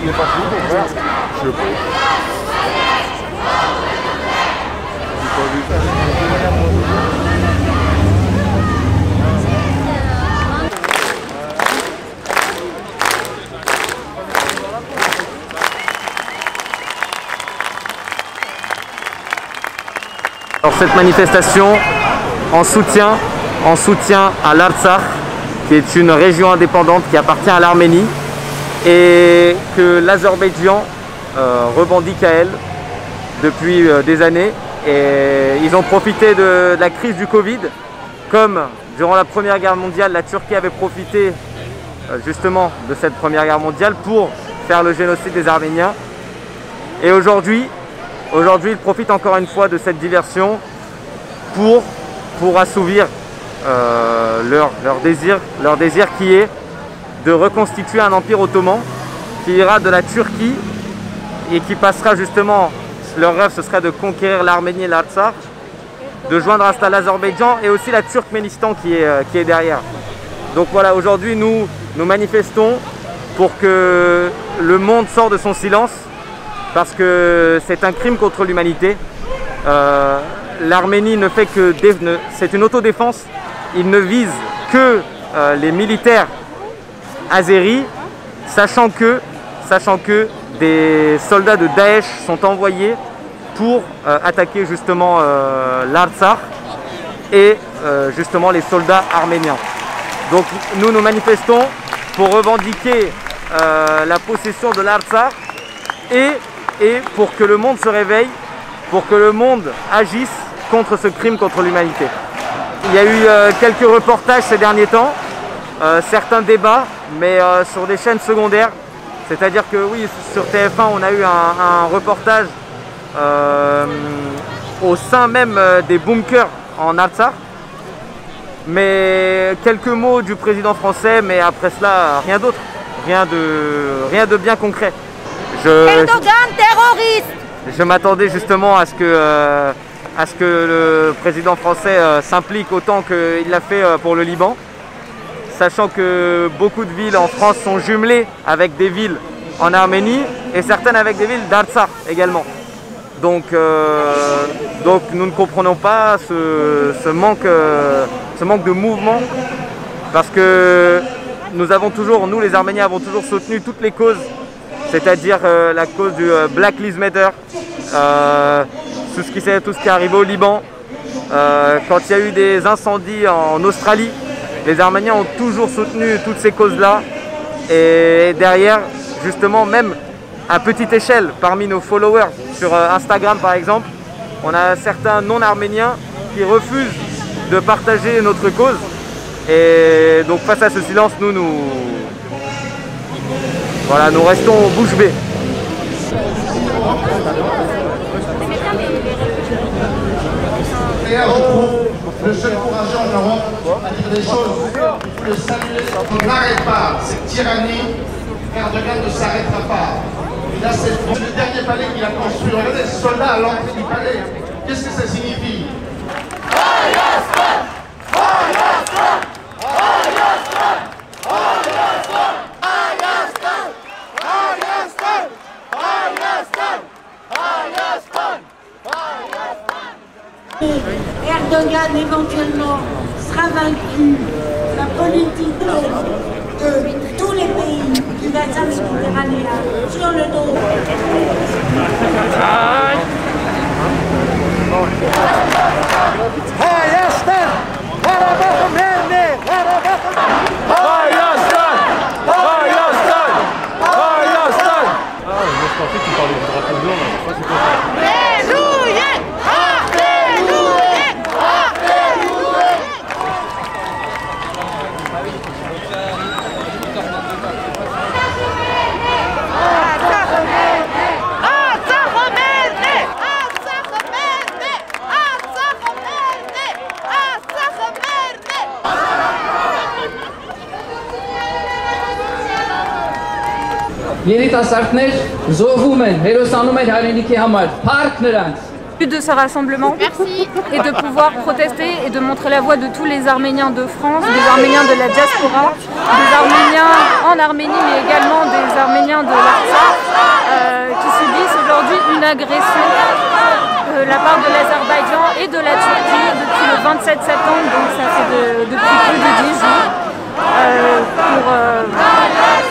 Il est pas fou ton frère? Je sais pas. J'ai pas vu ça. Alors cette manifestation en soutien à l'Artsakh, qui est une région indépendante qui appartient à l'Arménie et que l'Azerbaïdjan revendique à elle depuis des années. Et ils ont profité de la crise du Covid, comme durant la Première Guerre mondiale, la Turquie avait profité justement de cette Première Guerre mondiale pour faire le génocide des Arméniens. Et aujourd'hui, ils profitent encore une fois de cette diversion pour assouvir leur désir qui est de reconstituer un empire ottoman qui ira de la Turquie et qui passera justement, leur rêve ce serait de conquérir l'Arménie et l'Artsakh, de joindre à l'Azerbaïdjan et aussi la Turkménistan qui est derrière. Donc voilà, aujourd'hui nous manifestons pour que le monde sorte de son silence, parce que c'est un crime contre l'humanité. L'Arménie ne fait que... c'est une autodéfense. Il ne vise que les militaires azéris, sachant que des soldats de Daesh sont envoyés pour attaquer justement l'Artsakh et justement les soldats arméniens. Donc nous manifestons pour revendiquer la possession de l'Artsakh et pour que le monde se réveille, pour que le monde agisse contre ce crime contre l'humanité. Il y a eu quelques reportages ces derniers temps, certains débats, mais sur des chaînes secondaires. C'est-à-dire que oui, sur TF1, on a eu un reportage au sein même des bunkers en Artsakh. Mais quelques mots du président français, mais après cela, rien d'autre. Rien de bien concret. Erdogan terroriste. Je m'attendais justement à ce que le président français s'implique autant qu'il l'a fait pour le Liban, sachant que beaucoup de villes en France sont jumelées avec des villes en Arménie et certaines avec des villes d'Artsakh également. Donc nous ne comprenons pas ce manque de mouvement, parce que nous les Arméniens avons toujours soutenu toutes les causes, c'est-à-dire la cause du Black Lives Matter, tout ce qui est arrivé au Liban, quand il y a eu des incendies en Australie, les Arméniens ont toujours soutenu toutes ces causes-là. Et derrière, justement, même à petite échelle, parmi nos followers sur Instagram par exemple, on a certains non-arméniens qui refusent de partager notre cause. Et donc face à ce silence, nous restons bouche bée. Je trouve le seul courageux en Europe à dire des choses, il faut le saluer. On n'arrête pas cette tyrannie, Erdogan ne s'arrêtera pas. Là, c'est le dernier palais qu'il a construit. Regardez les soldats à l'entrée du palais. Qu'est-ce que ça signifie? Erdogan éventuellement sera vaincu. La politique de tous les pays du bassin méditerranéen sur le dos. Je pensais que tu parlais du drapeau blanc, là. Je sais pas c'est quoi ça. Երիտասարդներ զոհվում են, հերոսանում են հայրենիքի համար, փառք նրանց։ Le but de ce rassemblement est de pouvoir protester et de montrer la voix de tous les Arméniens de France, des Arméniens de la diaspora, des Arméniens en Arménie, mais également des Arméniens de l'Artsakh, agression de la part de l'Azerbaïdjan et de la Turquie depuis le 27 septembre, donc ça fait depuis plus de 10 jours,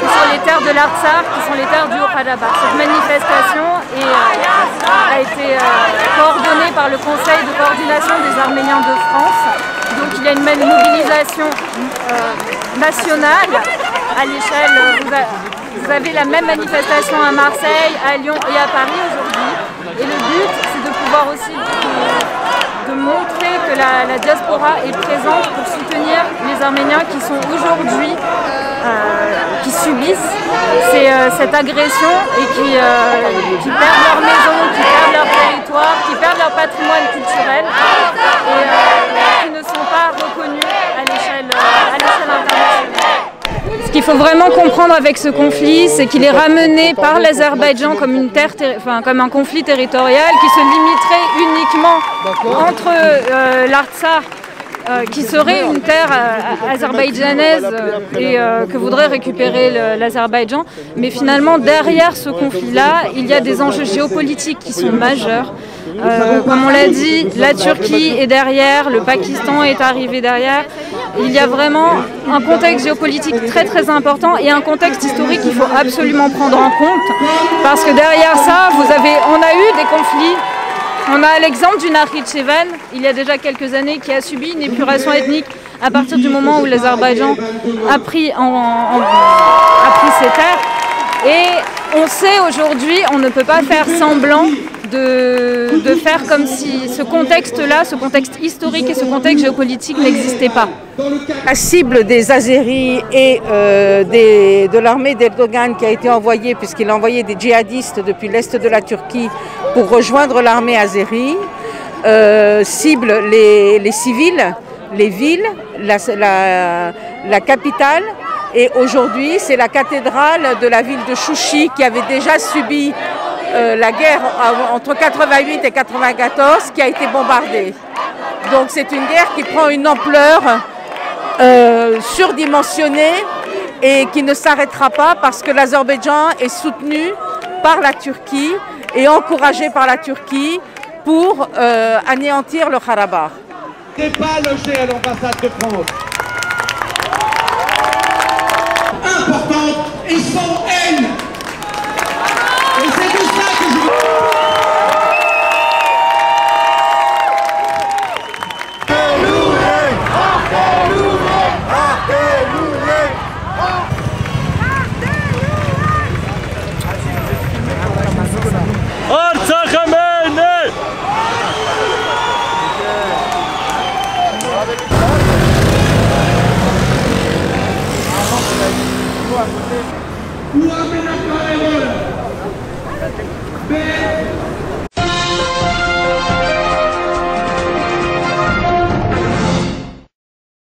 sur les terres de l'Artsakh, qui sont les terres du Haut-Karabakh. Cette manifestation a été coordonnée par le Conseil de coordination des Arméniens de France. Donc il y a une mobilisation nationale à l'échelle. Vous avez la même manifestation à Marseille, à Lyon et à Paris aujourd'hui. Et le but, c'est de pouvoir aussi de montrer que la diaspora est présente pour soutenir les Arméniens qui sont aujourd'hui, qui subissent cette agression et qui perdent leur maison, qui perdent leur territoire, qui perdent leur patrimoine culturel et qui ne sont pas reconnus à l'échelle internationale. Ce qu'il faut vraiment comprendre avec ce conflit, c'est qu'il est ramené par l'Azerbaïdjan comme comme un conflit territorial qui se limiterait uniquement entre l'Artsakh, qui serait une terre azerbaïdjanaise et que voudrait récupérer l'Azerbaïdjan. Mais finalement, derrière ce conflit-là, il y a des enjeux géopolitiques qui sont majeurs. Comme on l'a dit, la Turquie est derrière, le Pakistan est arrivé derrière. Il y a vraiment un contexte géopolitique très très important et un contexte historique qu'il faut absolument prendre en compte. Parce que derrière ça, on a eu des conflits. On a l'exemple du Nakhitchevan, il y a déjà quelques années, qui a subi une épuration ethnique à partir du moment où l'Azerbaïdjan a pris ses terres. Et on sait aujourd'hui, on ne peut pas faire semblant de faire comme si ce contexte-là, ce contexte historique et ce contexte géopolitique n'existait pas. La cible des Azéris et de l'armée d'Erdogan qui a été envoyée, puisqu'il a envoyé des djihadistes depuis l'est de la Turquie pour rejoindre l'armée azérie, cible les civils, les villes, la capitale. Et aujourd'hui, c'est la cathédrale de la ville de Chouchi qui avait déjà subi la guerre entre 88 et 94 qui a été bombardée. Donc c'est une guerre qui prend une ampleur surdimensionnée et qui ne s'arrêtera pas parce que l'Azerbaïdjan est soutenu par la Turquie et encouragé par la Turquie pour anéantir le Karabakh. n'est pas logé à l'ambassade de France. Importante et sans haine. Et c'est de ça que je Ou